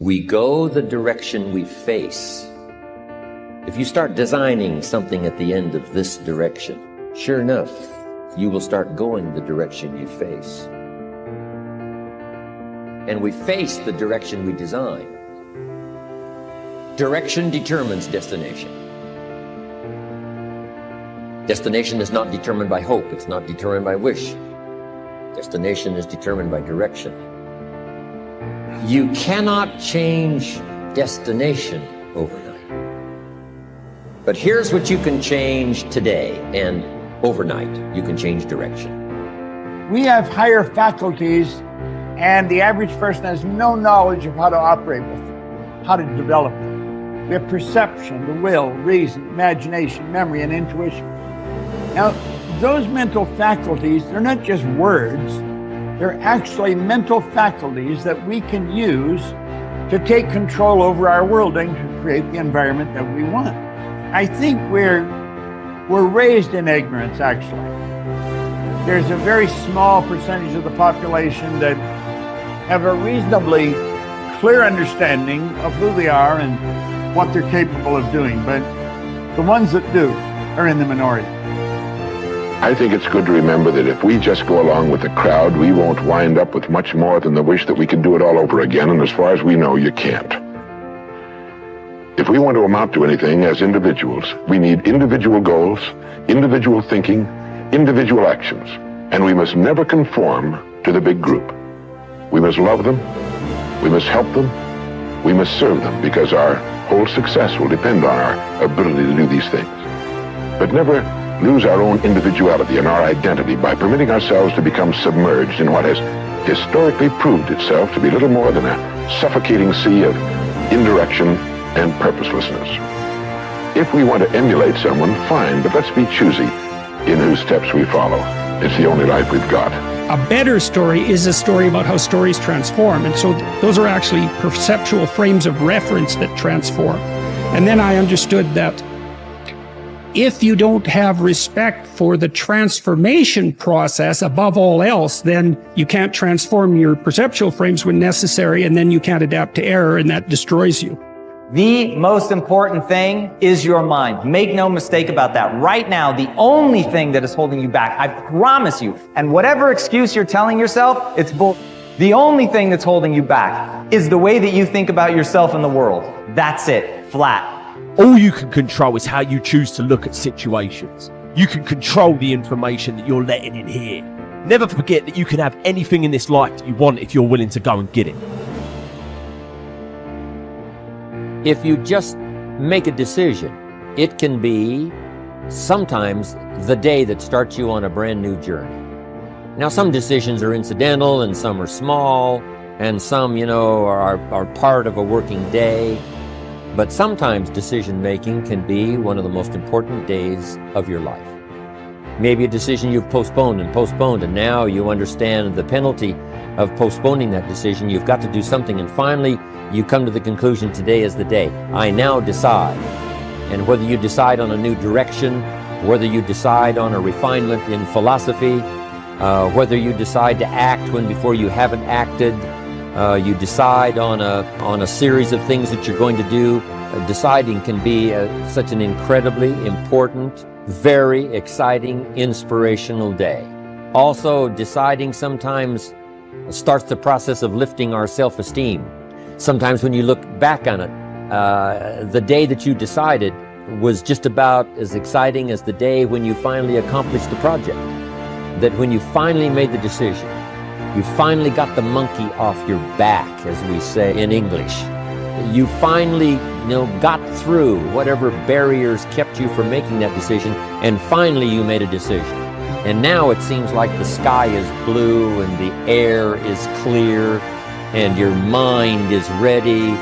We go the direction we face. If you start designing something at the end of this direction, sure enough, you will start going the direction you face. And we face the direction we design. Direction determines destination. Destination is not determined by hope. It's not determined by wish. Destination is determined by direction. You cannot change destination overnight. But here's what you can change today, and overnight you can change direction. We have higher faculties, and the average person has no knowledge of how to operate with them, how to develop them. We have perception, the will, reason, imagination, memory, and intuition. Now, those mental faculties, they're not just words, they're actually mental faculties that we can use to take control over our world and to create the environment that we want. I think we're raised in ignorance, actually. There's a very small percentage of the population that have a reasonably clear understanding of who they are and what they're capable of doing, but the ones that do are in the minority. I think it's good to remember that if we just go along with the crowd, we won't wind up with much more than the wish that we can do it all over again, and as far as we know, you can't. If we want to amount to anything as individuals, we need individual goals, individual thinking, individual actions, and we must never conform to the big group. We must love them, we must help them, we must serve them, because our whole success will depend on our ability to do these things. But never lose our own individuality and our identity by permitting ourselves to become submerged in what has historically proved itself to be little more than a suffocating sea of indirection and purposelessness. If we want to emulate someone, fine, but let's be choosy in whose steps we follow. It's the only life we've got. A better story is a story about how stories transform. And so those are actually perceptual frames of reference that transform. And then I understood that if you don't have respect for the transformation process above all else, then you can't transform your perceptual frames when necessary, and then you can't adapt to error, and that destroys you. The most important thing is your mind. Make no mistake about that. Right now, the only thing that is holding you back, I promise you, and whatever excuse you're telling yourself, it's bull. The only thing that's holding you back is the way that you think about yourself and the world. That's it, flat. All you can control is how you choose to look at situations. You can control the information that you're letting in here. Never forget that you can have anything in this life that you want if you're willing to go and get it. If you just make a decision, it can be sometimes the day that starts you on a brand new journey. Now, some decisions are incidental and some are small, and some, are part of a working day. But sometimes decision-making can be one of the most important days of your life. Maybe a decision you've postponed, and now you understand the penalty of postponing that decision. You've got to do something, and finally you come to the conclusion, today is the day. I now decide. And whether you decide on a new direction, whether you decide on a refinement in philosophy, whether you decide to act when before you haven't acted, you decide on a series of things that you're going to do. Deciding can be such an incredibly important, very exciting, inspirational day. Also, deciding sometimes starts the process of lifting our self-esteem. Sometimes when you look back on it, the day that you decided was just about as exciting as the day when you finally accomplished the project. That when you finally made the decision, you finally got the monkey off your back, as we say in English. You finally, got through whatever barriers kept you from making that decision, and finally you made a decision. And now it seems like the sky is blue and the air is clear and your mind is ready.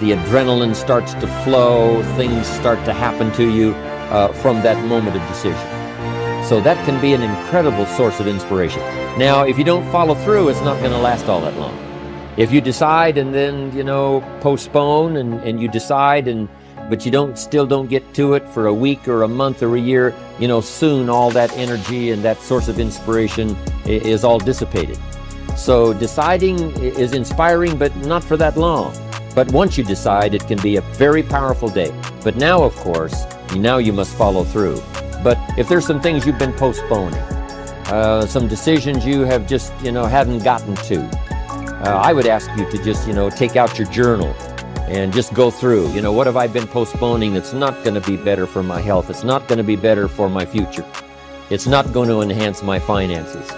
The adrenaline starts to flow, things start to happen to you from that moment of decision. So that can be an incredible source of inspiration. Now, if you don't follow through, it's not going to last all that long. If you decide and then, postpone and you decide, but you still don't get to it for a week or a month or a year, soon all that energy and that source of inspiration is all dissipated. So deciding is inspiring, but not for that long. But once you decide, it can be a very powerful day. But now, of course, now you must follow through. But if there's some things you've been postponing, some decisions you have just, hadn't gotten to, I would ask you to just, take out your journal and just go through, what have I been postponing that's not going to be better for my health? It's not going to be better for my future. It's not going to enhance my finances.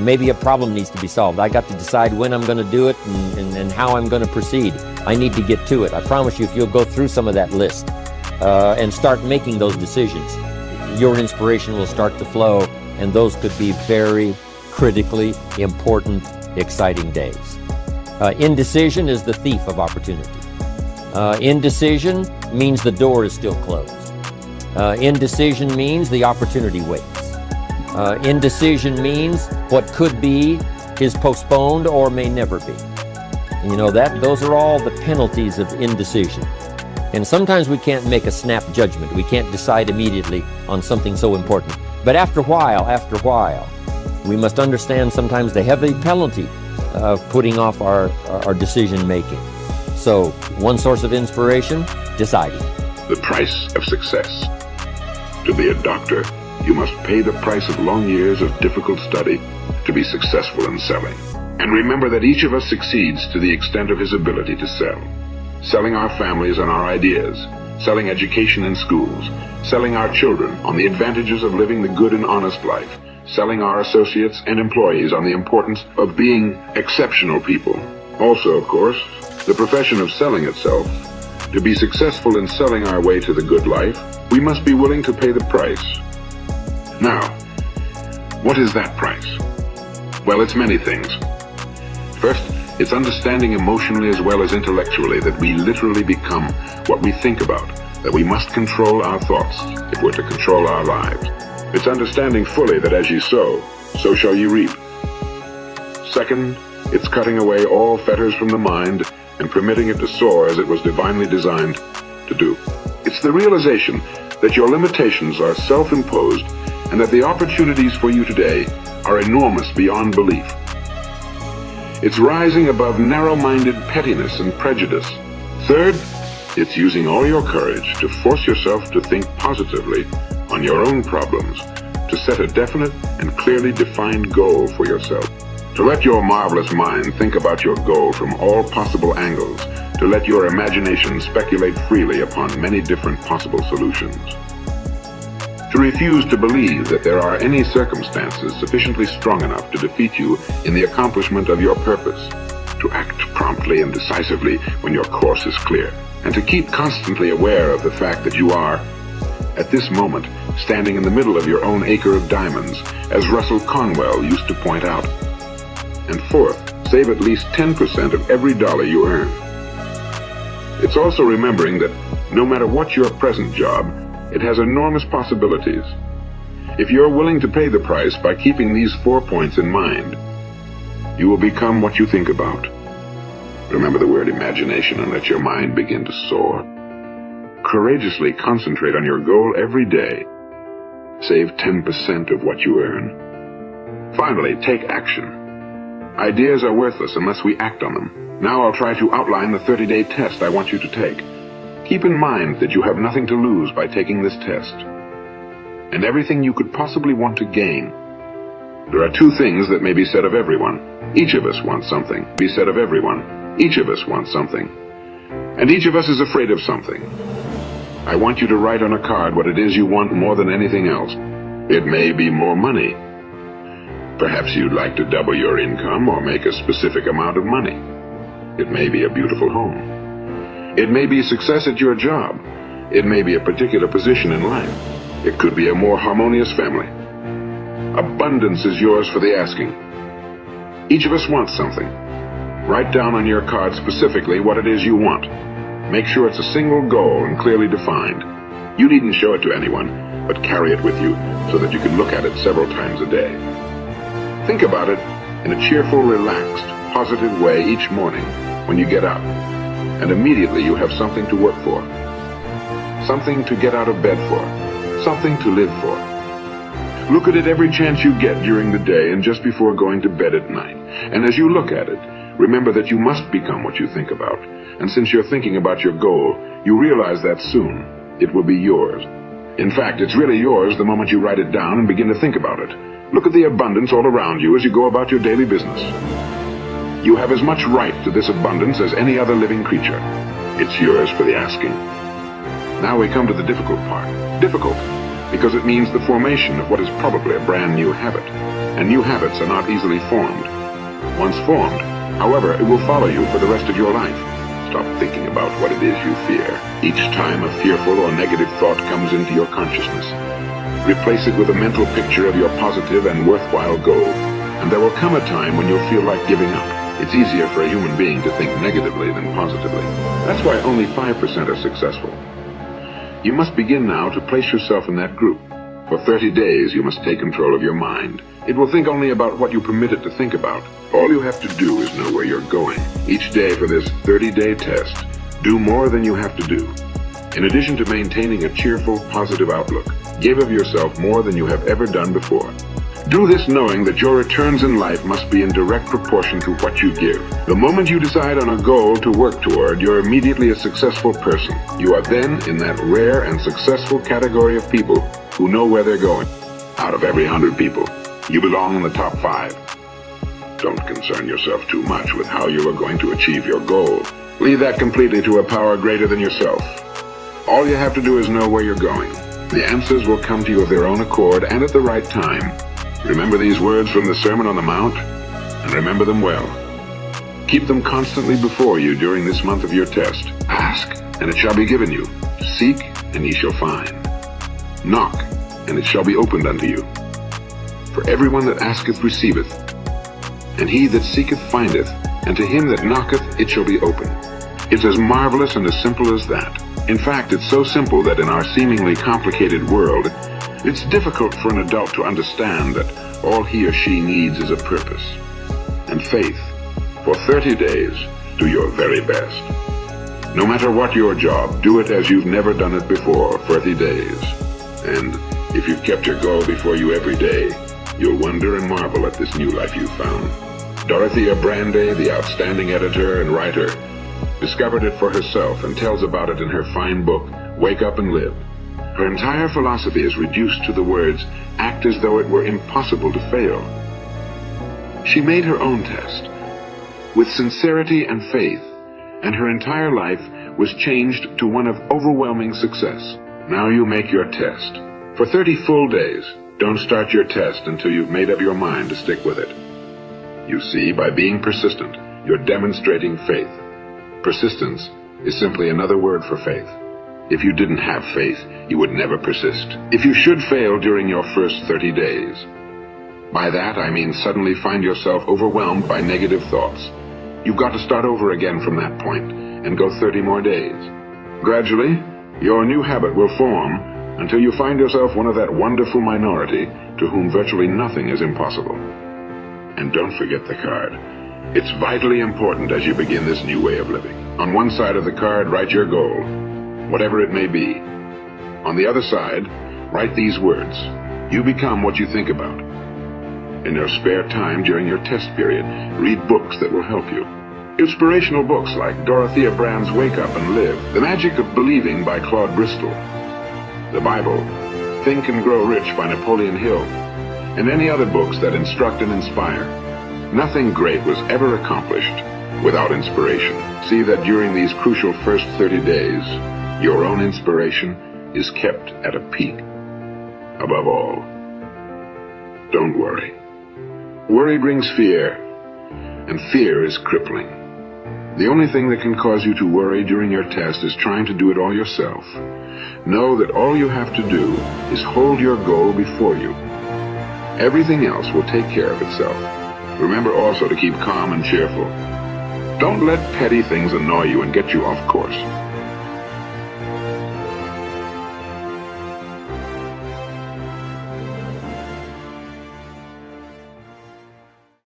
Maybe a problem needs to be solved. I got to decide when I'm going to do it and how I'm going to proceed. I need to get to it. I promise you, if you'll go through some of that list and start making those decisions, your inspiration will start to flow, and those could be very critically important, exciting days. Indecision is the thief of opportunity. Indecision means the door is still closed. Indecision means the opportunity waits. Indecision means what could be is postponed or may never be. Those are all the penalties of indecision. And sometimes we can't make a snap judgment. We can't decide immediately on something so important. But after a while, we must understand sometimes the heavy penalty of putting off our decision making. So, one source of inspiration, deciding. The price of success. To be a doctor, you must pay the price of long years of difficult study to be successful in selling. And remember that each of us succeeds to the extent of his ability to sell. Selling our families and our ideas, selling education in schools, selling our children on the advantages of living the good and honest life, selling our associates and employees on the importance of being exceptional people. Also, of course, the profession of selling itself. To be successful in selling our way to the good life, we must be willing to pay the price. Now, what is that price? Well, it's many things. First, it's understanding emotionally as well as intellectually that we literally become what we think about, that we must control our thoughts if we're to control our lives. It's understanding fully that as you sow, so shall you reap. Second, it's cutting away all fetters from the mind and permitting it to soar as it was divinely designed to do. It's the realization that your limitations are self-imposed and that the opportunities for you today are enormous beyond belief. It's rising above narrow-minded pettiness and prejudice. Third, it's using all your courage to force yourself to think positively on your own problems, to set a definite and clearly defined goal for yourself. To let your marvelous mind think about your goal from all possible angles, to let your imagination speculate freely upon many different possible solutions. To refuse to believe that there are any circumstances sufficiently strong enough to defeat you in the accomplishment of your purpose. To act promptly and decisively when your course is clear. And to keep constantly aware of the fact that you are, at this moment, standing in the middle of your own acre of diamonds, as Russell Conwell used to point out. And fourth, save at least 10% of every dollar you earn. It's also remembering that no matter what your present job, it has enormous possibilities. If you're willing to pay the price by keeping these 4 points in mind, you will become what you think about. Remember the word imagination and let your mind begin to soar. Courageously concentrate on your goal every day. Save 10% of what you earn. Finally, take action. Ideas are worthless unless we act on them. Now I'll try to outline the 30-day test I want you to take. Keep in mind that you have nothing to lose by taking this test, and everything you could possibly want to gain. There are two things that may be said of everyone. Each of us wants something. Be said of everyone. Each of us wants something. And each of us is afraid of something. I want you to write on a card what it is you want more than anything else. It may be more money. Perhaps you'd like to double your income or make a specific amount of money. It may be a beautiful home. It may be success at your job. It may be a particular position in life. It could be a more harmonious family. Abundance is yours for the asking. Each of us wants something. Write down on your card specifically what it is you want. Make sure it's a single goal and clearly defined. You needn't show it to anyone, but carry it with you so that you can look at it several times a day. Think about it in a cheerful, relaxed, positive way each morning when you get up. And immediately you have something to work for, something to get out of bed for, something to live for. Look at it every chance you get during the day and just before going to bed at night. And as you look at it, remember that you must become what you think about. And since you're thinking about your goal, you realize that soon it will be yours. In fact, it's really yours the moment you write it down and begin to think about it. Look at the abundance all around you as you go about your daily business. You have as much right to this abundance as any other living creature. It's yours for the asking. Now we come to the difficult part. Difficult, because it means the formation of what is probably a brand new habit. And new habits are not easily formed. Once formed, however, it will follow you for the rest of your life. Stop thinking about what it is you fear. Each time a fearful or negative thought comes into your consciousness, replace it with a mental picture of your positive and worthwhile goal, and there will come a time when you'll feel like giving up. It's easier for a human being to think negatively than positively. That's why only 5% are successful. You must begin now to place yourself in that group. For 30 days, you must take control of your mind. It will think only about what you permit it to think about. All you have to do is know where you're going. Each day for this 30-day test, do more than you have to do. In addition to maintaining a cheerful, positive outlook, give of yourself more than you have ever done before. Do this knowing that your returns in life must be in direct proportion to what you give. The moment you decide on a goal to work toward, you're immediately a successful person. You are then in that rare and successful category of people who know where they're going. Out of every 100 people, you belong in the top 5. Don't concern yourself too much with how you are going to achieve your goal. Leave that completely to a power greater than yourself. All you have to do is know where you're going. The answers will come to you of their own accord and at the right time. Remember these words from the Sermon on the Mount, and remember them well. Keep them constantly before you during this month of your test. Ask, and it shall be given you. Seek, and ye shall find. Knock, and it shall be opened unto you. For everyone that asketh receiveth, and he that seeketh findeth, and to him that knocketh it shall be opened. It's as marvelous and as simple as that. In fact, it's so simple that in our seemingly complicated world, it's difficult for an adult to understand that all he or she needs is a purpose and faith. For 30 days, do your very best. No matter what your job, do it as you've never done it before, 30 days. And if you've kept your goal before you every day, you'll wonder and marvel at this new life you've found. Dorothea Brande, the outstanding editor and writer, discovered it for herself and tells about it in her fine book, Wake Up and Live. Her entire philosophy is reduced to the words, act as though it were impossible to fail. She made her own test with sincerity and faith, and her entire life was changed to one of overwhelming success. Now you make your test. For 30 full days, don't start your test until you've made up your mind to stick with it. You see, by being persistent, you're demonstrating faith. Persistence is simply another word for faith. If you didn't have faith, you would never persist. If you should fail during your first 30 days, by that I mean suddenly find yourself overwhelmed by negative thoughts, you've got to start over again from that point and go 30 more days. Gradually, your new habit will form until you find yourself one of that wonderful minority to whom virtually nothing is impossible. And don't forget the card. It's vitally important as you begin this new way of living. On one side of the card, write your goal, whatever it may be. On the other side, write these words. You become what you think about. In your spare time during your test period, read books that will help you. Inspirational books like Dorothea Brande's Wake Up and Live, The Magic of Believing by Claude Bristol, the Bible, Think and Grow Rich by Napoleon Hill, and any other books that instruct and inspire. Nothing great was ever accomplished without inspiration. See that during these crucial first 30 days, your own inspiration is kept at a peak. Above all, don't worry. Worry brings fear, and fear is crippling. The only thing that can cause you to worry during your test is trying to do it all yourself. Know that all you have to do is hold your goal before you. Everything else will take care of itself. Remember also to keep calm and cheerful. Don't let petty things annoy you and get you off course.